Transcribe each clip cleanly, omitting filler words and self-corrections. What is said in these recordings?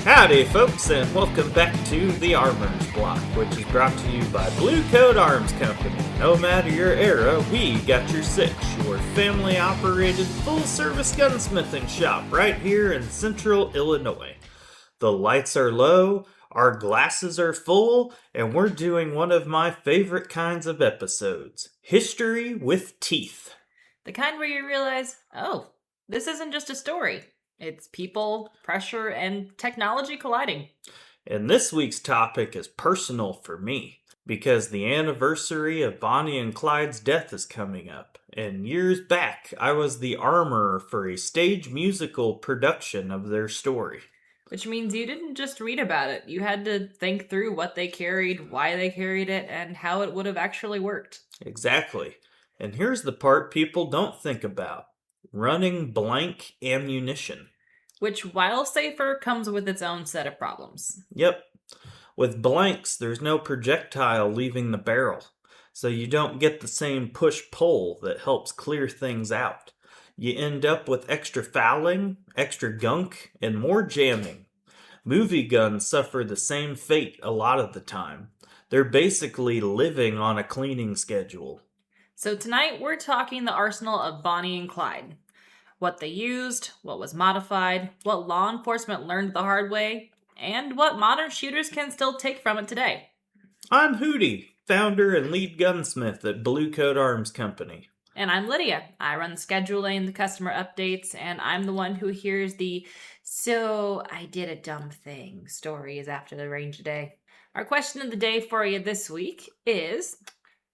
Howdy, folks, and welcome back to the Armor's Block, which is brought to you by Blue Coat Arms Company. No matter your era, we got your six, your family-operated, full-service gunsmithing shop right here in central Illinois. The lights are low, our glasses are full, and we're doing one of my favorite kinds of episodes, History with Teeth. The kind where you realize, oh, this isn't just a story. It's people, pressure, and technology colliding. And this week's topic is personal for me, because the anniversary of Bonnie and Clyde's death is coming up. And years back, I was the armorer for a stage musical production of their story. Which means you didn't just read about it. You had to think through what they carried, why they carried it, and how it would have actually worked. Exactly. And here's the part people don't think about. Running blank ammunition. Which, while safer, comes with its own set of problems. Yep. With blanks, there's no projectile leaving the barrel, so you don't get the same push-pull that helps clear things out. You end up with extra fouling, extra gunk, and more jamming. Movie guns suffer the same fate a lot of the time. They're basically living on a cleaning schedule. So tonight we're talking the arsenal of Bonnie and Clyde. What they used, what was modified, what law enforcement learned the hard way, and what modern shooters can still take from it today. I'm Hootie, founder and lead gunsmith at Blue Coat Arms Company. And I'm Lydia. I run the scheduling, the customer updates, and I'm the one who hears the "so I did a dumb thing" stories after the range today. Our question of the day for you this week is,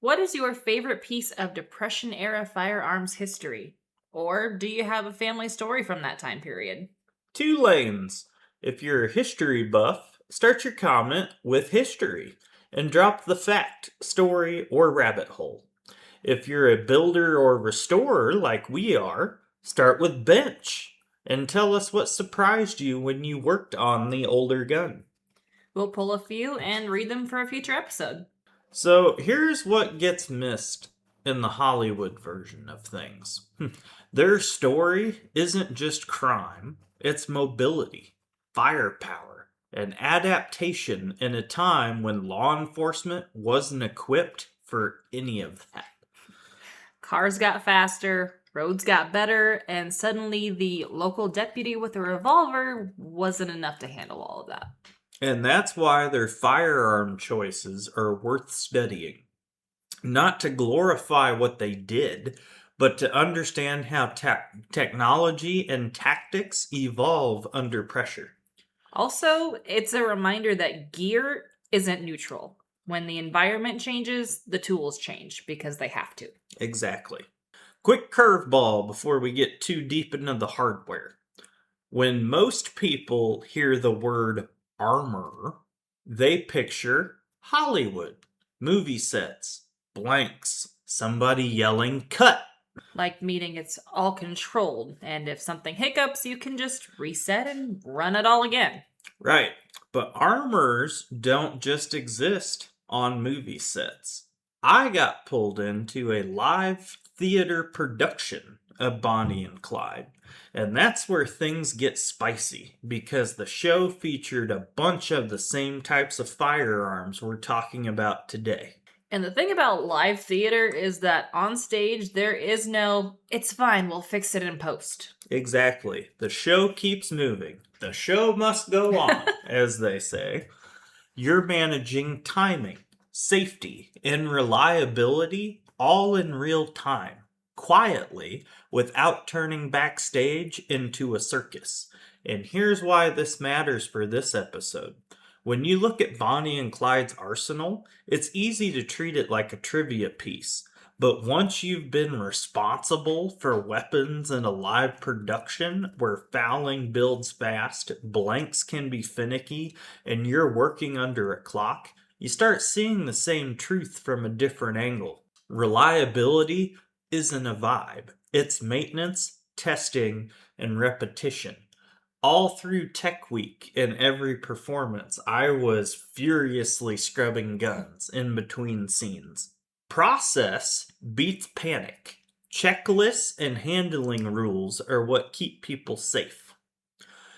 what is your favorite piece of Depression-era firearms history? Or do you have a family story from that time period? 2 lanes. If you're a history buff, start your comment with history and drop the fact, story, or rabbit hole. If you're a builder or restorer like we are, start with bench and tell us what surprised you when you worked on the older gun. We'll pull a few and read them for a future episode. So here's what gets missed in the Hollywood version of things. Their story isn't just crime, it's mobility, firepower, and adaptation in a time when law enforcement wasn't equipped for any of that. Cars got faster, roads got better, and suddenly the local deputy with a revolver wasn't enough to handle all of that. And that's why their firearm choices are worth studying. Not to glorify what they did, but to understand how technology and tactics evolve under pressure. Also, it's a reminder that gear isn't neutral. When the environment changes, the tools change because they have to. Exactly. Quick curveball before we get too deep into the hardware. When most people hear the word armor, they picture Hollywood, movie sets, blanks, somebody yelling, "cut!" Like meaning it's all controlled, and if something hiccups, you can just reset and run it all again. Right, but armors don't just exist on movie sets. I got pulled into a live theater production of Bonnie and Clyde, and that's where things get spicy, because the show featured a bunch of the same types of firearms we're talking about today. And the thing about live theater is that on stage, there is no, "it's fine, we'll fix it in post." Exactly. The show keeps moving. The show must go on, as they say. You're managing timing, safety, and reliability all in real time, quietly, without turning backstage into a circus. And here's why this matters for this episode. When you look at Bonnie and Clyde's arsenal, it's easy to treat it like a trivia piece. But once you've been responsible for weapons in a live production where fouling builds fast, blanks can be finicky, and you're working under a clock, you start seeing the same truth from a different angle. Reliability isn't a vibe. It's maintenance, testing, and repetition. All through Tech Week and every performance, I was furiously scrubbing guns in between scenes. Process beats panic. Checklists and handling rules are what keep people safe.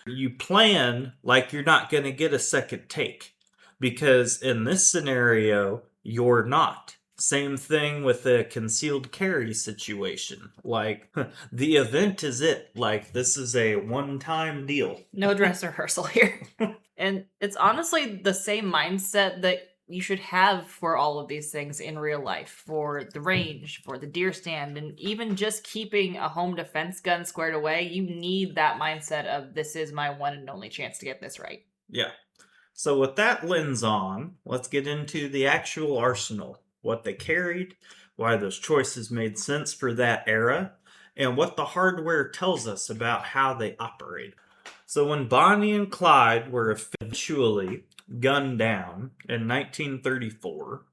You plan like you're not going to get a second take, because in this scenario, you're not. Same thing with the concealed carry situation. Like, the event is it. Like, this is a one-time deal. No dress rehearsal here. And it's honestly the same mindset that you should have for all of these things in real life, for the range, for the deer stand, and even just keeping a home defense gun squared away. You need that mindset of, this is my one and only chance to get this right. Yeah. So with that lens on, let's get into the actual arsenal. What they carried, why those choices made sense for that era, and what the hardware tells us about how they operate. So when Bonnie and Clyde were eventually gunned down in 1934,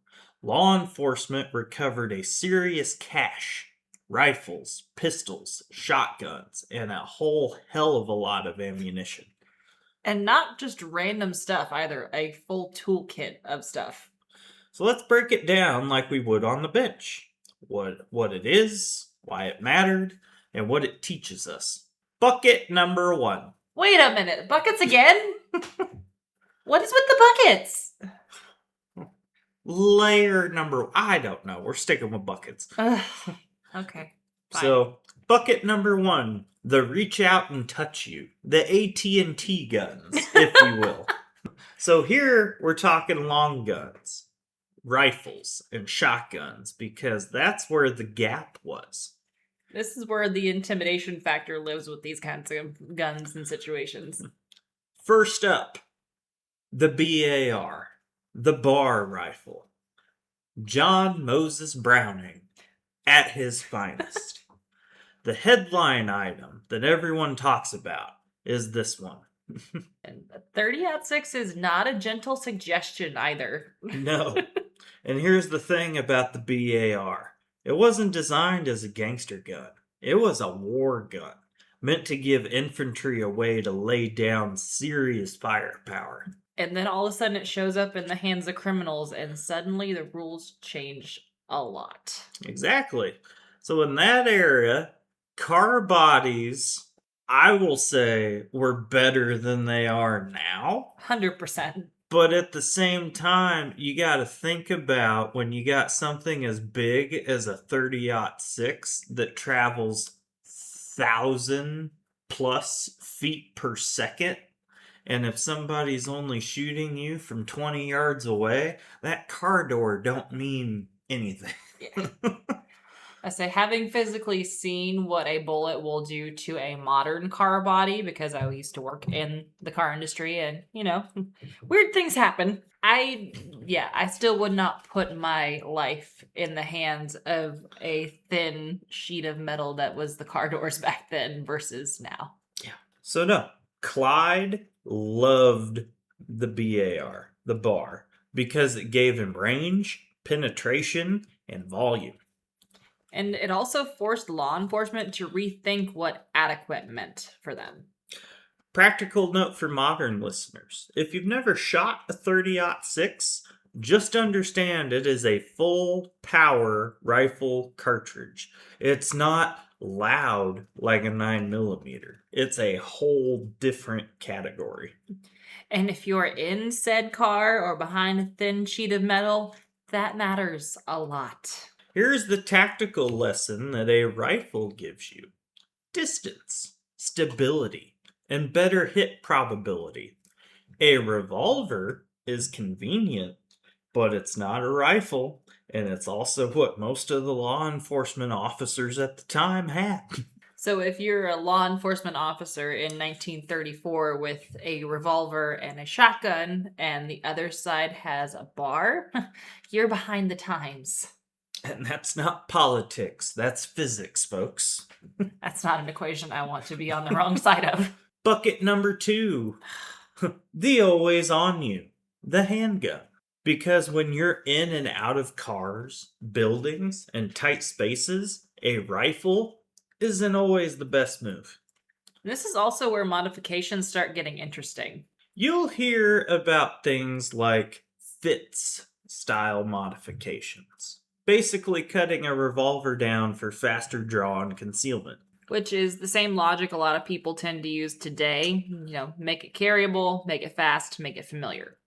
law enforcement recovered a serious cache: rifles, pistols, shotguns, and a whole hell of a lot of ammunition. And not just random stuff either, a full toolkit of stuff. So let's break it down like we would on the bench. What it is, why it mattered, and what it teaches us. Bucket number 1. Wait a minute, buckets again? What is with the buckets? Layer number, I don't know. We're sticking with buckets. Okay. Fine. So, bucket number 1, the reach out and touch you. The AT&T guns, if you will. So here we're talking long guns, rifles, and shotguns, because that's where the gap was. This is where the intimidation factor lives with these kinds of guns and situations. First up, the BAR, the bar rifle. John Moses Browning at his finest. The headline item that everyone talks about is this one. And the 30-06 is not a gentle suggestion either. No. And here's the thing about the BAR. It wasn't designed as a gangster gun. It was a war gun, meant to give infantry a way to lay down serious firepower. And then all of a sudden it shows up in the hands of criminals, and suddenly the rules change a lot. Exactly. So in that era, car bodies, I will say, were better than they are now. 100%. But at the same time, you got to think about when you got something as big as a 30-06 that travels 1,000 plus feet per second. And if somebody's only shooting you from 20 yards away, that car door don't mean anything. Yeah. I say, having physically seen what a bullet will do to a modern car body, because I used to work in the car industry and, weird things happen. I still would not put my life in the hands of a thin sheet of metal that was the car doors back then versus now. Yeah. So no, Clyde loved the BAR, the bar, because it gave him range, penetration, and volume. And it also forced law enforcement to rethink what adequate meant for them. Practical note for modern listeners. If you've never shot a 30-06, just understand it is a full power rifle cartridge. It's not loud like a 9mm. It's a whole different category. And if you're in said car or behind a thin sheet of metal, that matters a lot. Here's the tactical lesson that a rifle gives you: distance, stability, and better hit probability. A revolver is convenient, but it's not a rifle, and it's also what most of the law enforcement officers at the time had. So if you're a law enforcement officer in 1934 with a revolver and a shotgun, and the other side has a bar, you're behind the times. And that's not politics, that's physics, folks. That's not an equation I want to be on the wrong side of. Bucket number 2. The always on you, the handgun. Because when you're in and out of cars, buildings, and tight spaces, a rifle isn't always the best move. This is also where modifications start getting interesting. You'll hear about things like Fitz style modifications. Basically cutting a revolver down for faster draw and concealment. Which is the same logic a lot of people tend to use today. Make it carryable, make it fast, make it familiar.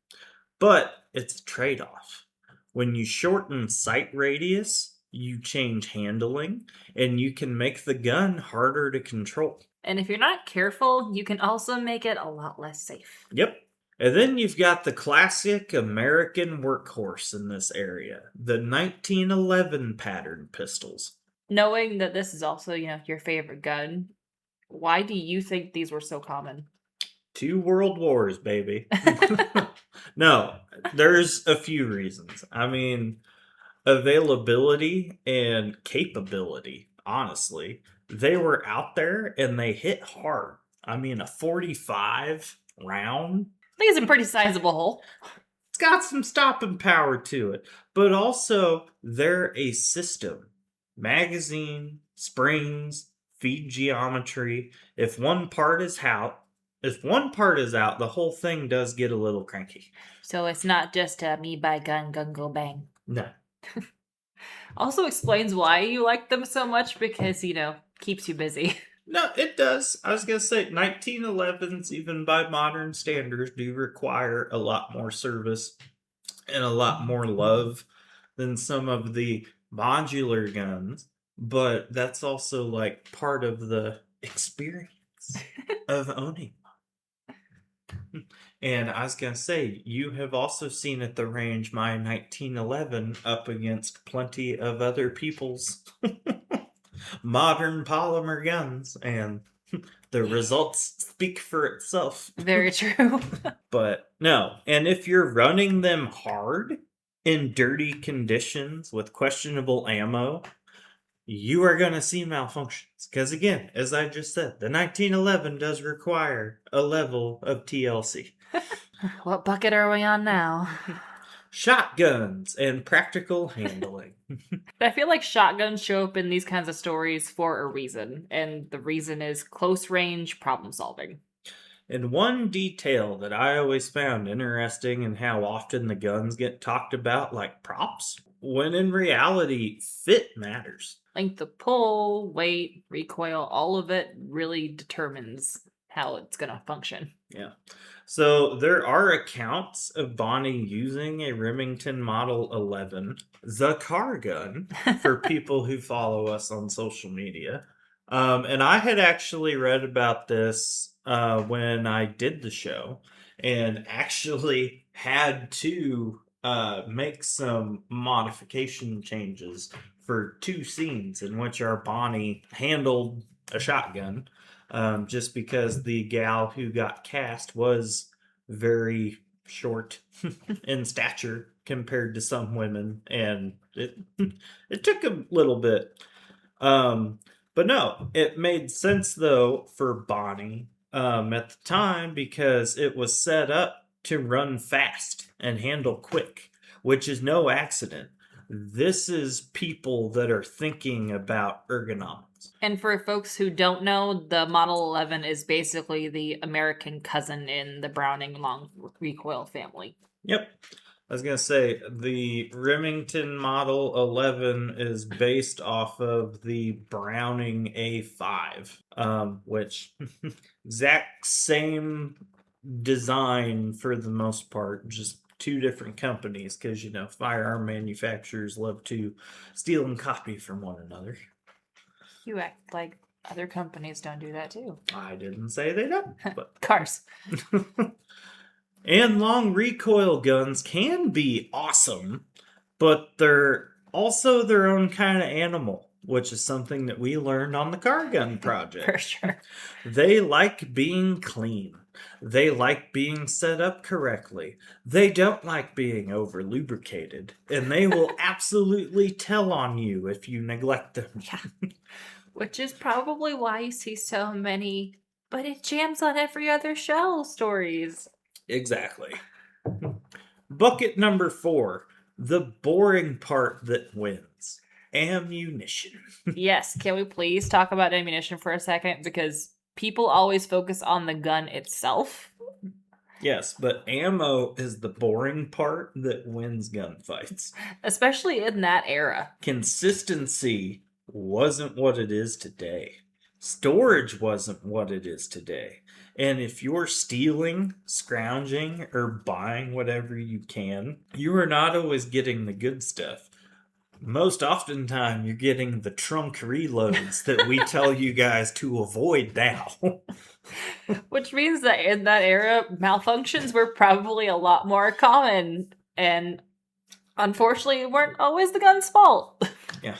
But it's a trade off. When you shorten sight radius, you change handling, and you can make the gun harder to control. And if you're not careful, you can also make it a lot less safe. Yep. And then you've got the classic American workhorse in this area, the 1911 pattern pistols. Knowing that this is also, your favorite gun, why do you think these were so common? 2 world wars, baby. No, there's a few reasons. I mean, availability and capability, honestly. They were out there and they hit hard. I mean, a 45 round, I think it's a pretty sizable hole. it's got some stopping power to it, but also they're a system. Magazine, springs, feed geometry. If one part is out, the whole thing does get a little cranky. So it's not just a me buy gun, gun go bang. No. Also explains why you like them so much because, keeps you busy. No, it does. I was going to say 1911s, even by modern standards, do require a lot more service and a lot more love than some of the modular guns. But that's also like part of the experience of owning one. And I was going to say, you have also seen at the range my 1911 up against plenty of other people's modern polymer guns, and the results speak for itself. Very true. But no, and if you're running them hard in dirty conditions with questionable ammo, you are going to see malfunctions. Because again, as I just said, the 1911 does require a level of TLC. What bucket are we on now? Shotguns and practical handling. I feel like shotguns show up in these kinds of stories for a reason, and the reason is close range problem solving. And one detail that I always found interesting in how often the guns get talked about like props, when in reality, fit matters. Length of pull, weight, recoil, all of it really determines how it's going to function. Yeah. So there are accounts of Bonnie using a Remington Model 11, the car gun, for people who follow us on social media. And I had actually read about this when I did the show and actually had to make some modification changes for 2 scenes in which our Bonnie handled a shotgun. Just because the gal who got cast was very short in stature compared to some women, and it took a little bit. But no, it made sense though for Bonnie at the time because it was set up to run fast and handle quick, which is no accident. This is people that are thinking about ergonomics. And for folks who don't know, the Model 11 is basically the American cousin in the Browning long recoil family. Yep. I was going to say, the Remington Model 11 is based off of the Browning A5, which exact same design for the most part, just 2 different companies, because, firearm manufacturers love to steal and copy from one another. You act like other companies don't do that too. I didn't say they don't, but Cars. And long recoil guns can be awesome, but they're also their own kind of animal, which is something that we learned on the car gun project. For sure. They like being clean. They like being set up correctly. They don't like being over lubricated, and they will absolutely tell on you if you neglect them. Yeah. Which is probably why you see so many, but it jams on every other shell stories. Exactly. Bucket number 4, the boring part that wins. Ammunition. Yes, can we please talk about ammunition for a second? Because people always focus on the gun itself. Yes, but ammo is the boring part that wins gunfights. Especially in that era. Consistency wasn't what it is today. Storage wasn't what it is today. And if you're stealing, scrounging, or buying whatever you can, you are not always getting the good stuff. Most oftentimes, you're getting the trunk reloads that we tell you guys to avoid now. Which means that in that era, malfunctions were probably a lot more common, and unfortunately, weren't always the gun's fault. Yeah.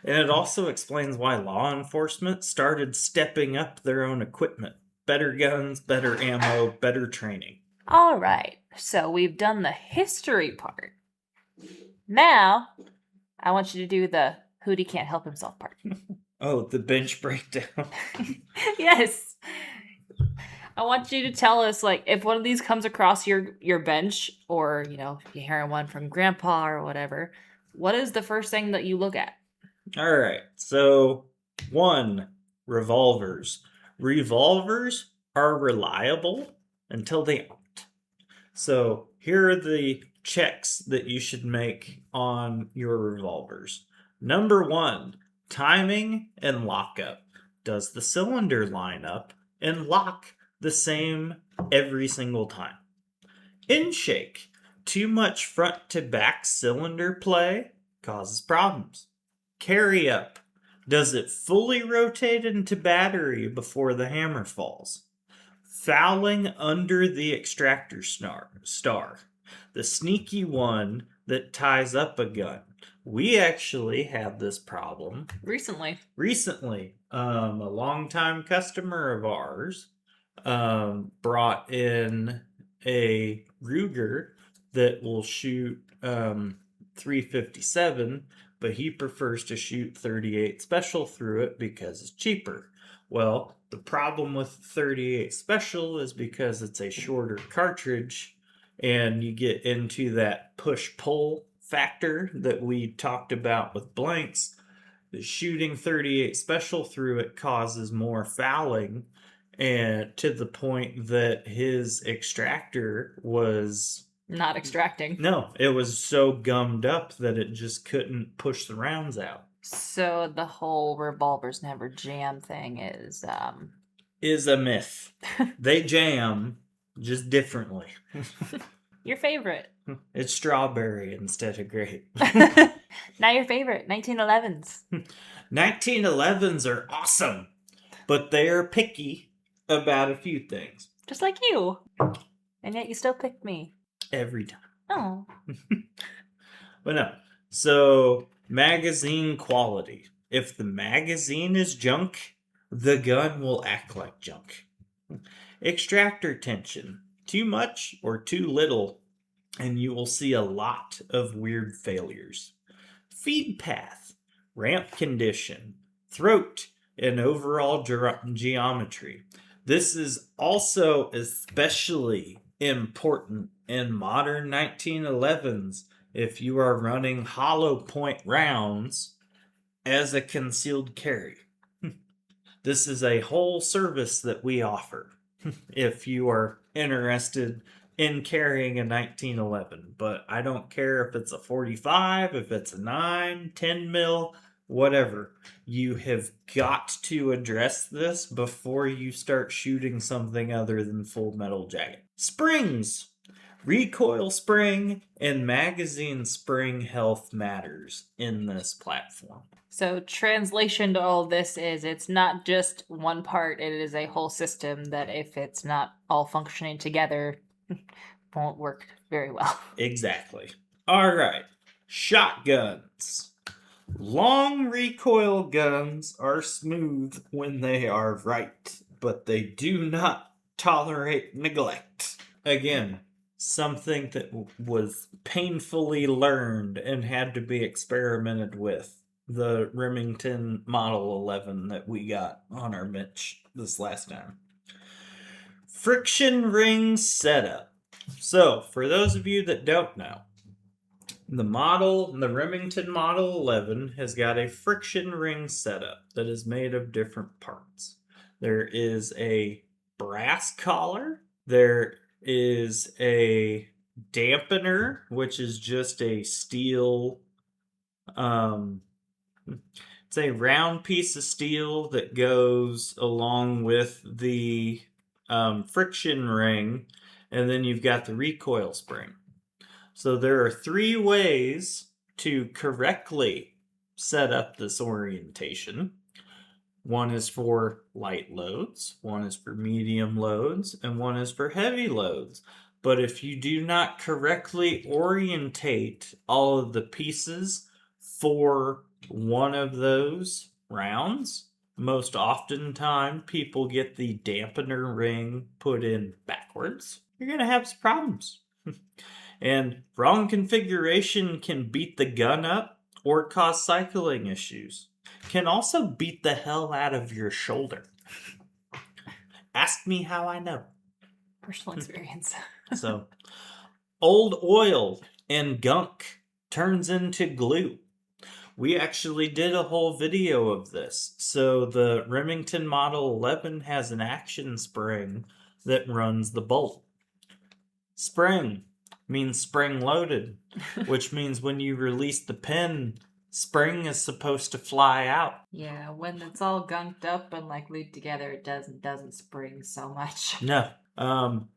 And it also explains why law enforcement started stepping up their own equipment. Better guns, better ammo, better training. All right, so we've done the history part. Now, I want you to do the Hootie can't help himself part. Oh, the bench breakdown. Yes. I want you to tell us, like, if one of these comes across your bench, or, you know, if you're hearing one from Grandpa or whatever, what is the first thing that you look at? All right. So, 1, revolvers. Revolvers are reliable until they aren't. So, here are the checks that you should make on your revolvers. Number 1, timing and lockup. Does the cylinder line up and lock the same every single time? Inshake. Too much front to back cylinder play causes problems. Carry up. Does it fully rotate into battery before the hammer falls? Fouling under the extractor star. The sneaky one that ties up a gun. We actually had this problem Recently. A longtime customer of ours brought in a Ruger that will shoot 357, but he prefers to shoot 38 special through it because it's cheaper. Well, the problem with 38 special is because it's a shorter cartridge, and you get into that push-pull factor that we talked about with blanks. The shooting 38 special through it causes more fouling, and to the point that his extractor was Not extracting. no, it was so gummed up that it just couldn't push the rounds out. So the whole revolvers never jam thing is a myth. They jam, just differently. your favorite. It's strawberry instead of grape. Now your favorite, 1911s. 1911s are awesome, but they are picky about a few things. Just like you. And yet you still picked me. Every time. Oh. But no. So, magazine quality. If the magazine is junk, the gun will act like junk. Extractor tension. Too much or too little, and you will see a lot of weird failures. Feed path, ramp condition, throat, and overall geometry. This is also especially important in modern 1911s if you are running hollow point rounds as a concealed carry. This is a whole service that we offer if you are interested in carrying a 1911. But I don't care if it's a 45, if it's a 9, 10 mil, whatever. You have got to address this before you start shooting something other than Full Metal Jacket. Springs. Recoil spring and magazine spring health matters in this platform. So translation to all this is it's not just one part, it is a whole system that if it's not all functioning together, won't work very well. Exactly. All right. Shotguns. Long recoil guns are smooth when they are right, but they do not tolerate neglect. Again, something that was painfully learned and had to be experimented with. The Remington Model 11 that we got on our bench this last time. Friction ring setup. So, for those of you that don't know, the Remington Model 11 has got a friction ring setup that is made of different parts. There is a brass collar. There is a dampener, which is just a steel It's a round piece of steel that goes along with the friction ring, and then you've got the recoil spring. So there are 3 ways to correctly set up this orientation. One is for light loads, one is for medium loads, and one is for heavy loads. But if you do not correctly orientate all of the pieces for one of those rounds, most oftentimes people get the dampener ring put in backwards. You're going to have some problems. And wrong configuration can beat the gun up or cause cycling issues. Can also beat the hell out of your shoulder. Ask me how I know. Personal experience. So, old oil and gunk turns into glue. We actually did a whole video of this. So the Remington Model 11 has an action spring that runs the bolt. Spring means spring loaded, which means when you release the pin, spring is supposed to fly out. Yeah, when it's all gunked up and like glued together, it doesn't spring so much. No.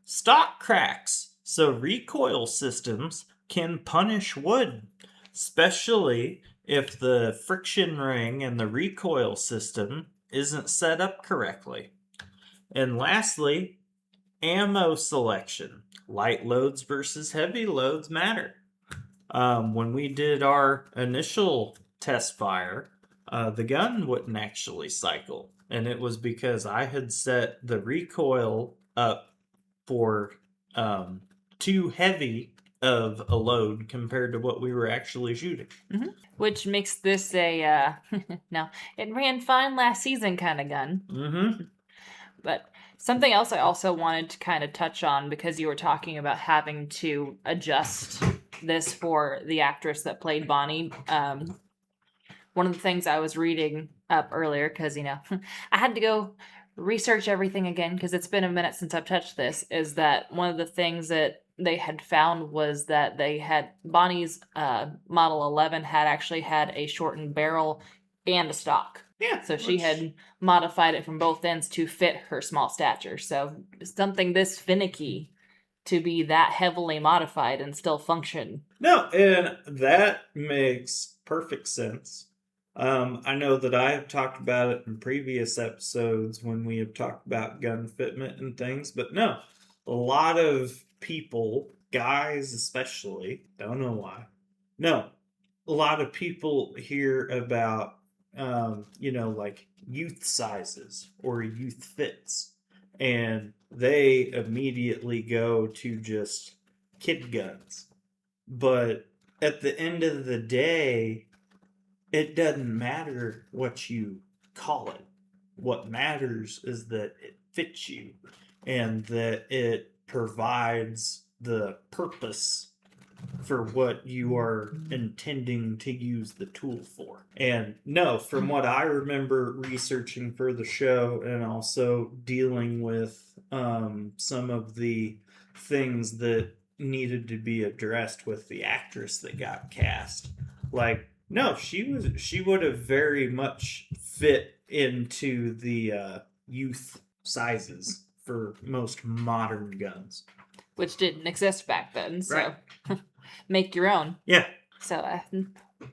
Stock cracks. So recoil systems can punish wood, especially if the friction ring and the recoil system isn't set up correctly. And lastly, ammo selection. Light loads versus heavy loads matter. When we did our initial test fire, the gun wouldn't actually cycle. And it was because I had set the recoil up for too heavy of a load compared to what we were actually shooting. Mm-hmm. Which makes this a, no, it ran fine last season kind of gun. Mm-hmm. But something else I also wanted to kind of touch on, because you were talking about having to adjust this for the actress that played Bonnie. One of the things I was reading up earlier, because, I had to go research everything again because it's been a minute since I've touched this, is that one of the things that they had found was that they had Bonnie's Model 11 had actually had a shortened barrel and a stock. Yeah. So she had modified it from both ends to fit her small stature. So something this finicky to be that heavily modified and still function. No, and that makes perfect sense. I know that I have talked about it in previous episodes when we have talked about gun fitment and things, but no, a lot of people, guys especially, don't know why. No, a lot of people hear about, like youth sizes or youth fits, and they immediately go to just kid guns. But at the end of the day, it doesn't matter what you call it. What matters is that it fits you and that it provides the purpose for what you are intending to use the tool for. And no, from what I remember researching for the show and also dealing with some of the things that needed to be addressed with the actress that got cast, like, no, she would have very much fit into the youth sizes for most modern guns, which didn't exist back then. So right. Make your own. Yeah. So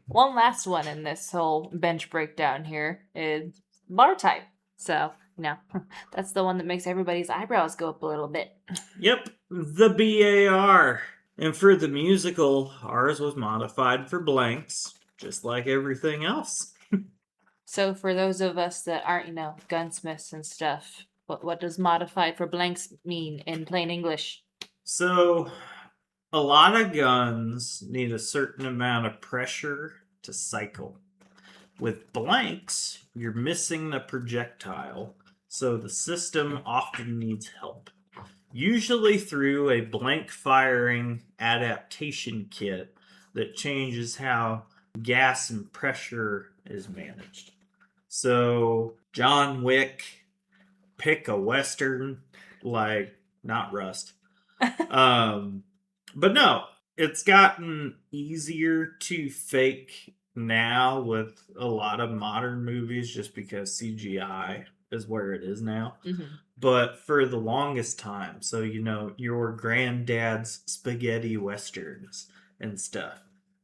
one last one in this whole bench breakdown here is bar type. So that's the one that makes everybody's eyebrows go up a little bit. Yep, the BAR. And for the musical, ours was modified for blanks, just like everything else. So for those of us that aren't, gunsmiths and stuff, what does modified for blanks mean in plain English? So a lot of guns need a certain amount of pressure to cycle. With blanks, you're missing the projectile, so the system often needs help. Usually through a blank firing adaptation kit that changes how gas and pressure is managed. So, John Wick, pick a Western, like, not Rust. But no, it's gotten easier to fake now with a lot of modern movies just because CGI is where it is now. Mm-hmm. But for the longest time, so your granddad's spaghetti westerns and stuff.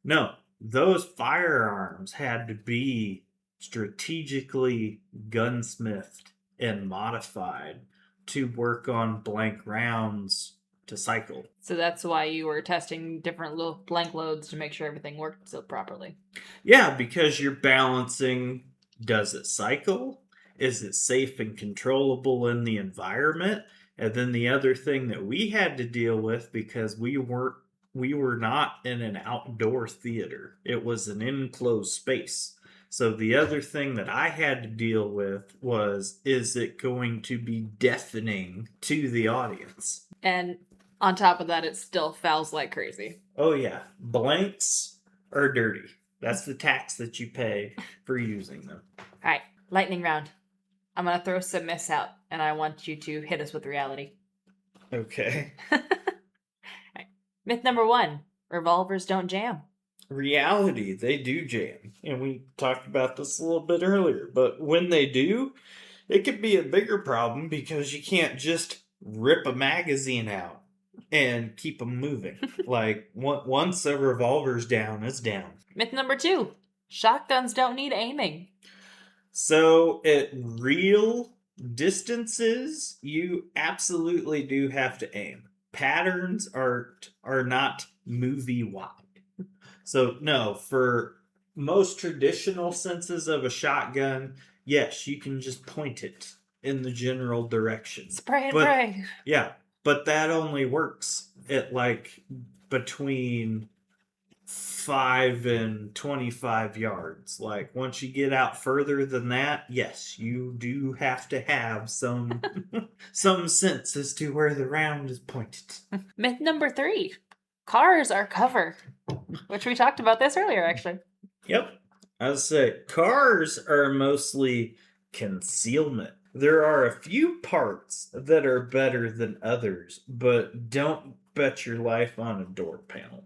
No, those firearms had to be strategically gunsmithed and modified to work on blank rounds to cycle. So that's why you were testing different little blank loads to make sure everything worked so properly. Yeah, because you're balancing, does it cycle? Is it safe and controllable in the environment? And then the other thing that we had to deal with, because we were not in an outdoor theater. It was an enclosed space. So the other thing that I had to deal with was, is it going to be deafening to the audience? And on top of that, it still fouls like crazy. Oh yeah, blanks are dirty. That's the tax that you pay for using them. All right, lightning round. I'm going to throw some myths out, and I want you to hit us with reality. Okay. Right. Myth number 1, revolvers don't jam. Reality, they do jam. And we talked about this a little bit earlier. But when they do, it could be a bigger problem because you can't just rip a magazine out and keep them moving. Like, once a revolver's down, it's down. Myth number 2, shotguns don't need aiming. So at real distances, you absolutely do have to aim. Patterns are not movie wide. So no, for most traditional senses of a shotgun, yes, you can just point it in the general direction. Spray and pray. Yeah, but that only works at like between 5 and 25 yards. Like once you get out further than that, yes, you do have to have some some sense as to where the round is pointed. Myth number 3, cars are cover, which we talked about this earlier, actually. Yep. I would say cars are mostly concealment. There are a few parts that are better than others, but don't bet your life on a door panel.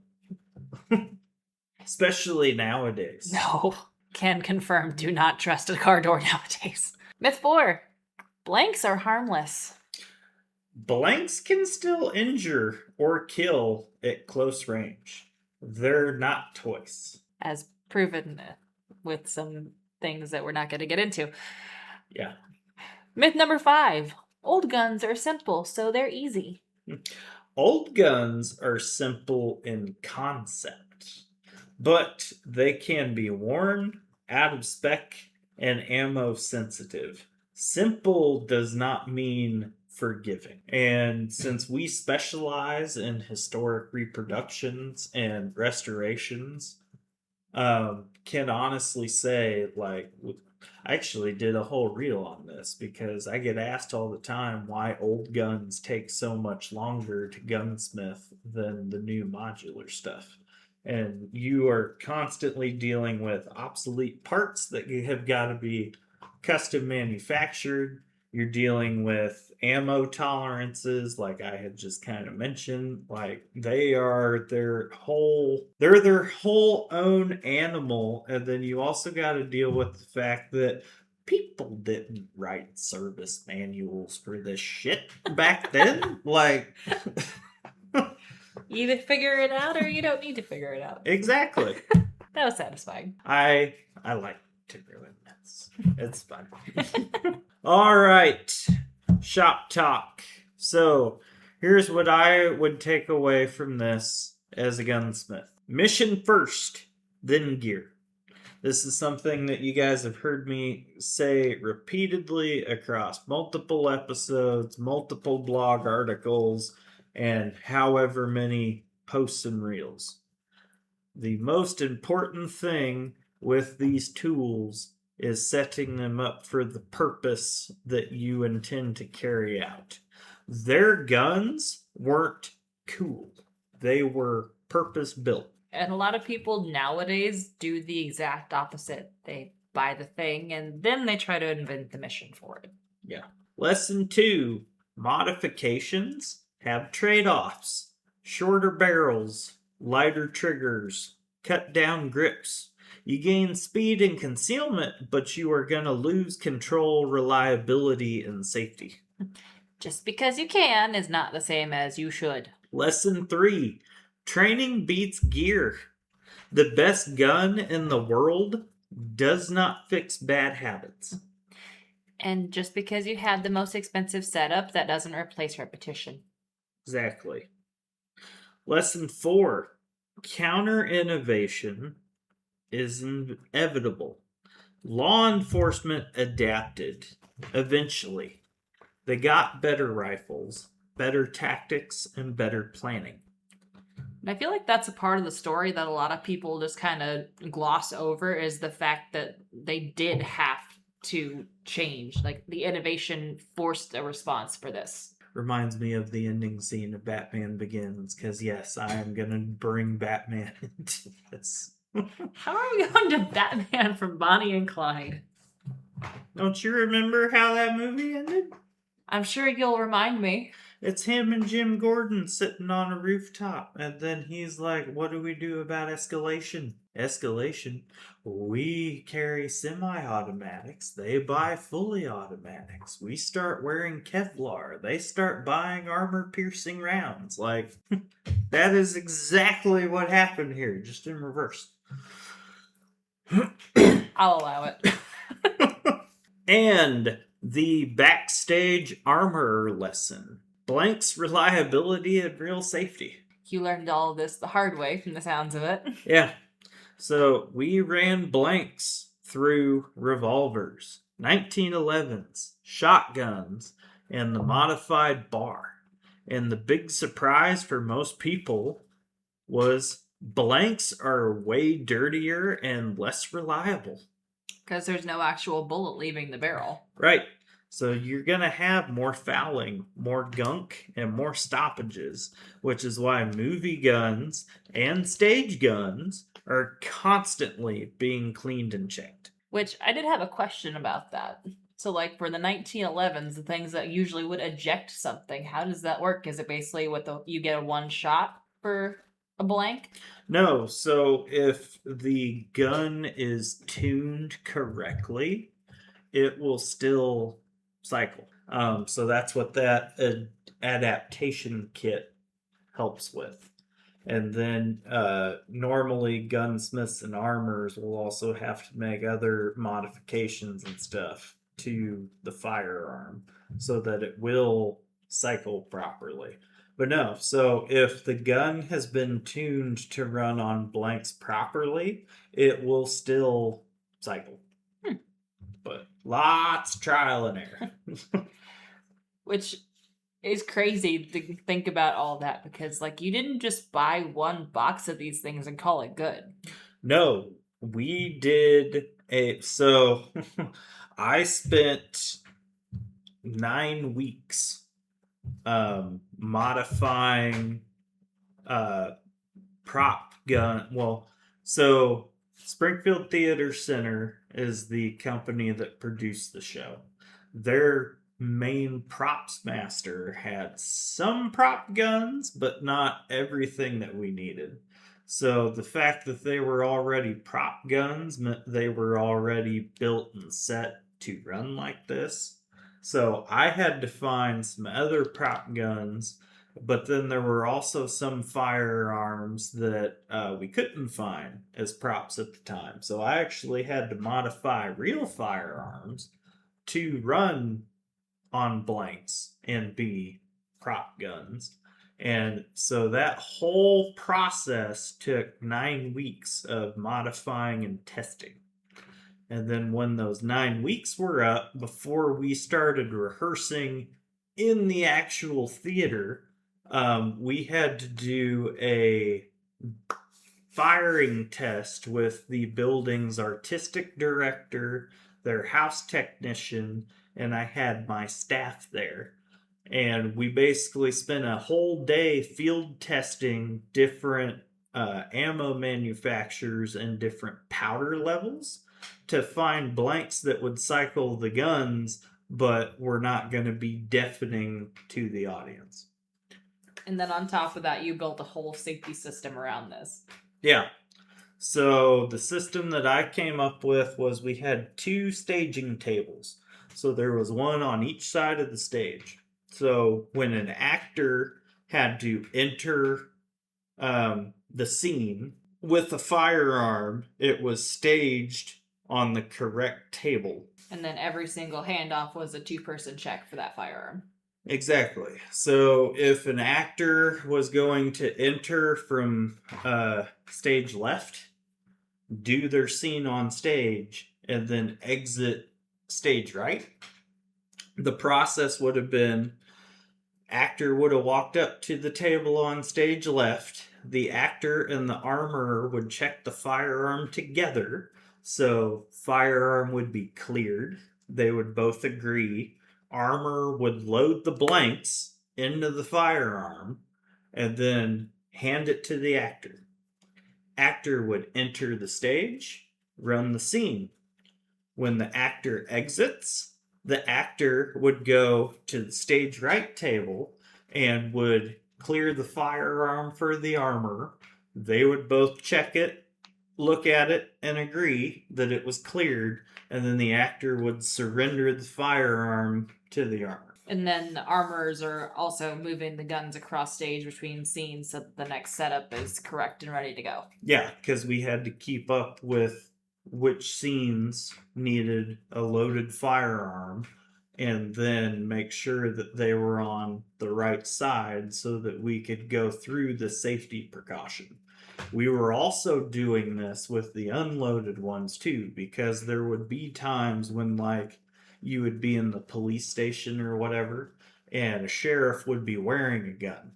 Especially nowadays. No, can confirm, do not trust a car door nowadays. Myth 4, blanks are harmless. Blanks can still injure or kill at close range. They're not toys. As proven with some things that we're not going to get into. Yeah. Myth number 5, old guns are simple, so they're easy. Old guns are simple in concept, but they can be worn, out of spec, and ammo sensitive. Simple does not mean forgiving. And since we specialize in historic reproductions and restorations, can honestly say, like, I actually did a whole reel on this because I get asked all the time why old guns take so much longer to gunsmith than the new modular stuff. And you are constantly dealing with obsolete parts that have got to be custom manufactured. You're dealing with ammo tolerances, like I had just kind of mentioned. Like they're their whole own animal, and then you also got to deal with the fact that people didn't write service manuals for this shit back then. Like, You either figure it out or you don't need to figure it out. exactly. That was satisfying. I like to ruin this. It's fun. All right, shop talk. So here's what I would take away from this as a gunsmith. Mission first, then gear. This is something that you guys have heard me say repeatedly across multiple episodes, multiple blog articles, and however many posts and reels. The most important thing with these tools is setting them up for the purpose that you intend to carry out. Their guns weren't cool. They were purpose built. And a lot of people nowadays do the exact opposite. They buy the thing and then they try to invent the mission for it. Yeah. Lesson 2, modifications have trade-offs. Shorter barrels, lighter triggers, cut down grips. You gain speed and concealment, but you are going to lose control, reliability, and safety. Just because you can is not the same as you should. Lesson 3. Training beats gear. The best gun in the world does not fix bad habits. And just because you had the most expensive setup, that doesn't replace repetition. Exactly. Lesson 4. Counter innovation is inevitable. Law enforcement adapted eventually. They got better rifles, better tactics, and better planning. And I feel like that's a part of the story that a lot of people just kind of gloss over, is the fact that they did have to change. Like, the innovation forced a response for this. Reminds me of the ending scene of Batman Begins, because yes, I am going to bring Batman into this. How are we going to Batman from Bonnie and Clyde? Don't you remember how that movie ended? I'm sure you'll remind me. It's him and Jim Gordon sitting on a rooftop, and then he's like, what do we do about escalation? Escalation? We carry semi-automatics. They buy fully automatics. We start wearing Kevlar. They start buying armor-piercing rounds. Like, that is exactly what happened here, just in reverse. I'll allow it. And the backstage armor lesson. Blanks, reliability, and real safety. You learned all of this the hard way from the sounds of it. Yeah. So we ran blanks through revolvers, 1911s, shotguns, and the modified bar. And the big surprise for most people was blanks are way dirtier and less reliable. Because there's no actual bullet leaving the barrel. Right. So you're going to have more fouling, more gunk, and more stoppages, which is why movie guns and stage guns are constantly being cleaned and checked. Which, I did have a question about that. So, like, for the 1911s, the things that usually would eject something, how does that work? Is it basically you get a one shot for a blank? No, so if the gun is tuned correctly, it will still cycle. So that's what that adaptation kit helps with. And then normally gunsmiths and armors will also have to make other modifications and stuff to the firearm so that it will cycle properly. But no, so if the gun has been tuned to run on blanks properly, it will still cycle. But lots of trial and error. Which is crazy to think about all that, because, like, you didn't just buy one box of these things and call it good. No, we did so I spent 9 weeks modifying prop gun. Well, so Springfield Theater Center is the company that produced the show. Their main props master had some prop guns, but not everything that we needed. So the fact that they were already prop guns meant they were already built and set to run like this. So I had to find some other prop guns, but then there were also some firearms that we couldn't find as props at the time. So I actually had to modify real firearms to run on blanks and be prop guns. And so that whole process took 9 weeks of modifying and testing. And then when those 9 weeks were up, before we started rehearsing in the actual theater, we had to do a firing test with the building's artistic director, their house technician, and I had my staff there. And we basically spent a whole day field testing different ammo manufacturers and different powder levels to find blanks that would cycle the guns, but were not going to be deafening to the audience. And then on top of that, you built a whole safety system around this. Yeah. So the system that I came up with was we had two staging tables. So there was one on each side of the stage. So when an actor had to enter the scene with a firearm, it was staged on the correct table. And then every single handoff was a 2-person check for that firearm. Exactly. So if an actor was going to enter from stage left, do their scene on stage, and then exit stage right, the process would have been actor would have walked up to the table on stage left. The actor and the armorer would check the firearm together. So firearm would be cleared. They would both agree. Armorer would load the blanks into the firearm and then hand it to the actor. Actor would enter the stage, run the scene. When the actor exits, the actor would go to the stage right table and would clear the firearm for the armorer. They would both check it, look at it, and agree that it was cleared, and then the actor would surrender the firearm to the armorer. And then the armorers are also moving the guns across stage between scenes so that the next setup is correct and ready to go. Yeah, because we had to keep up with which scenes needed a loaded firearm and then make sure that they were on the right side so that we could go through the safety precaution. We were also doing this with the unloaded ones too, because there would be times when, like, you would be in the police station or whatever, and a sheriff would be wearing a gun.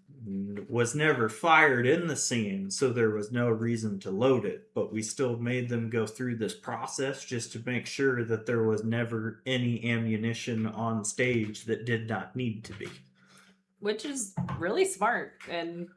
Was never fired in the scene, so there was no reason to load it, but we still made them go through this process just to make sure that there was never any ammunition on stage that did not need to be. Which is really smart. And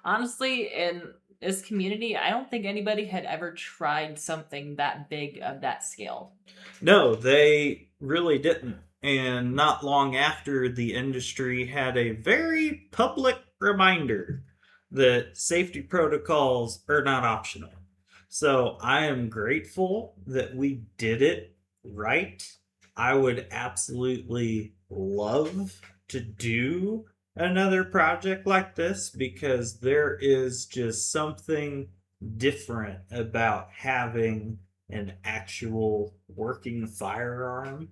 honestly, in this community, I don't think anybody had ever tried something that big of that scale. No, they really didn't. And not long after, the industry had a very public reminder that safety protocols are not optional. So I am grateful that we did it right. I would absolutely love to do another project like this because there is just something different about having an actual working firearm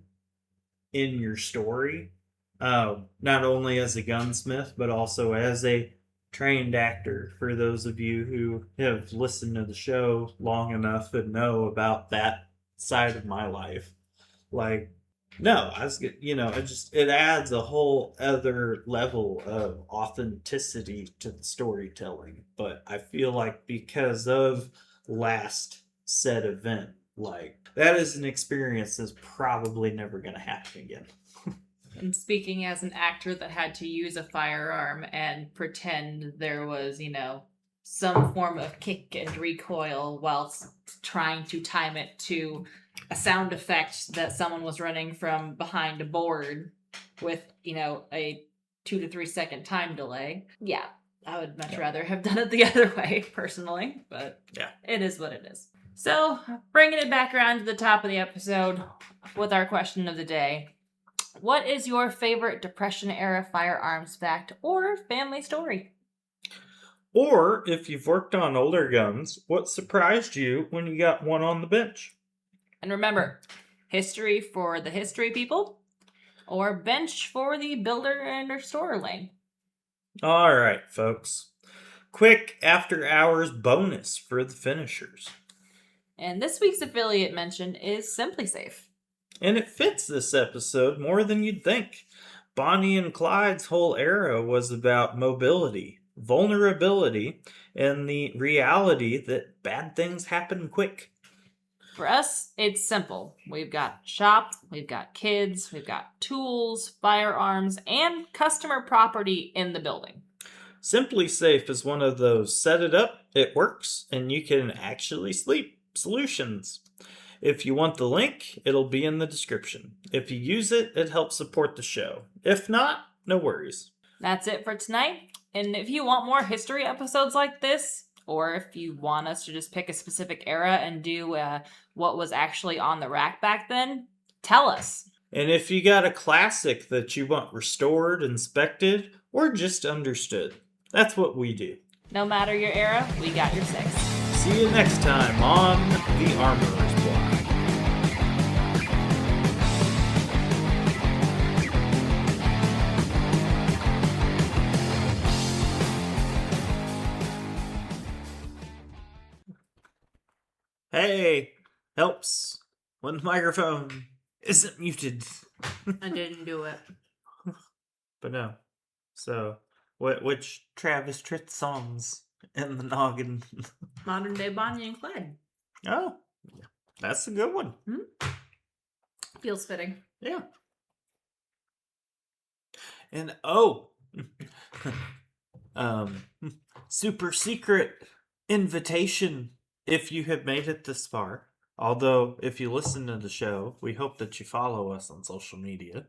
in your story, not only as a gunsmith but also as a trained actor. For those of you who have listened to the show long enough and know about that side of my life, like, no, I was, it adds a whole other level of authenticity to the storytelling. But I feel like because of last said event, like, that is an experience that's probably never going to happen again. And speaking as an actor that had to use a firearm and pretend there was, some form of kick and recoil whilst trying to time it to a sound effect that someone was running from behind a board with, a 2 to 3 second time delay. Yeah, I would much rather have done it the other way, personally, but yeah, it is what it is. So, bringing it back around to the top of the episode with our question of the day. What is your favorite Depression-era firearms fact or family story? Or, if you've worked on older guns, what surprised you when you got one on the bench? And remember, history for the history people, or bench for the builder and restorer lane. All right, folks. Quick after-hours bonus for the finishers. And this week's affiliate mention is Simply Safe. And it fits this episode more than you'd think. Bonnie and Clyde's whole era was about mobility, vulnerability, and the reality that bad things happen quick. For us, it's simple. We've got shop, we've got kids, we've got tools, firearms, and customer property in the building. Simply Safe is one of those set it up, it works, and you can actually sleep solutions. If you want the link, it'll be in the description. If you use it, it helps support the show. If not, no worries. That's it for tonight. And if you want more history episodes like this, or if you want us to just pick a specific era and do what was actually on the rack back then, tell us. And if you got a classic that you want restored, inspected, or just understood, that's what we do. No matter your era, we got your six. See you next time on The Armorer's Block. Hey, helps when the microphone isn't muted. I didn't do it. But no. So, which Travis Tritt songs in the noggin? Modern day Bonnie and Clyde. Oh, that's a good one. Feels fitting. Yeah. And super secret invitation if you have made it this far. Although, if you listen to the show, we hope that you follow us on social media.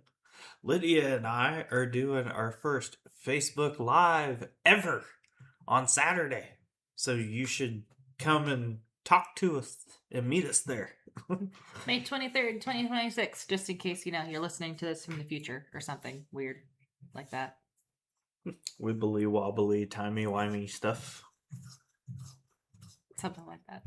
Lydia and I are doing our first Facebook Live ever on Saturday. So you should come and talk to us and meet us there. May 23rd, 2026, just in case, you're listening to this from the future or something weird like that. Wibbly wobbly, timey wimey stuff. Something like that.